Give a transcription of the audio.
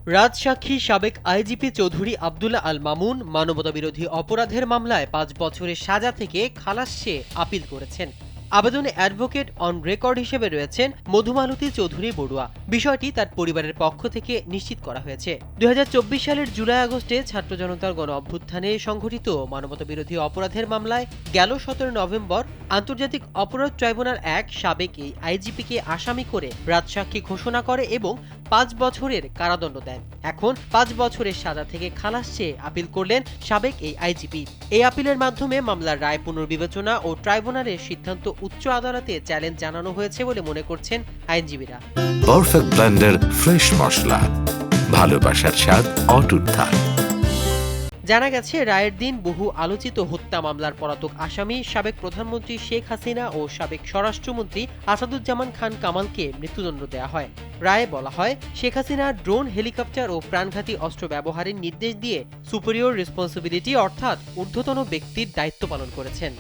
রাজসাক্ষী সাবেক আইজিপি চৌধুরী আব্দুল্লাহ আল মামুন মানবতাবিরোধী অপরাধের মামলায় ৫ বছরের সাজা থেকে খালাস চেয়ে আপিল করেছেন। আবেদনে অ্যাডভোকেট অন রেকর্ড হিসেবে রয়েছেন মধুমালতী চৌধুরী বড়ুয়া। বিষয়টি তার পরিবারের পক্ষ থেকে নিশ্চিত করা হয়েছে। ২০২৪ সালের জুলাই আগস্টে ছাত্র জনতার গণ অভ্যুত্থানে সংঘটিত মানবতাবিরোধী অপরাধের মামলায় গেল ১৭ নভেম্বর আন্তর্জাতিক অপরাধ ট্রাইব্যুনাল ১ সাবেক এই আইজিপিকে আসামি করে রাজসাক্ষী ঘোষণা করে এবং ৫ বছরের কারাদণ্ড দেন। এখন ৫ বছরের সাজা থেকে খালাস চেয়ে আপিল করলেন সাবেক এই আইজিপি। এই আপিলের মাধ্যমে মামলার রায় পুনর্বিবেচনা ও ট্রাইব্যুনালের সিদ্ধান্ত উচ্চ আদালতে চ্যালেঞ্জ জানানো হয়েছে বলে মনে করছেন আইনজীবীরা। পারফেক্ট ব্লেন্ডের ফ্রেশ মশলা, ভালোবাসার স্বাদ অটুট থাক। জানা গেছে, রায়ের দিন বহু আলোচিত হত্যা মামলার পলাতক আসামি সাবেক প্রধানমন্ত্রী শেখ হাসিনা ও সাবেক স্বরাষ্ট্রমন্ত্রী আসাদুজ্জামান খান কামালকে মৃত্যুদণ্ড দেওয়া হয়। রায়ে বলা হয়, শেখ হাসিনা ড্রোন, হেলিকপ্টার ও প্রাণঘাতী অস্ত্র ব্যবহারের নির্দেশ দিয়ে সুপিরিয়র রেসপন্সিবিলিটি অর্থাৎ ঊর্ধ্বতন ব্যক্তির দায়িত্ব পালন করেছেন।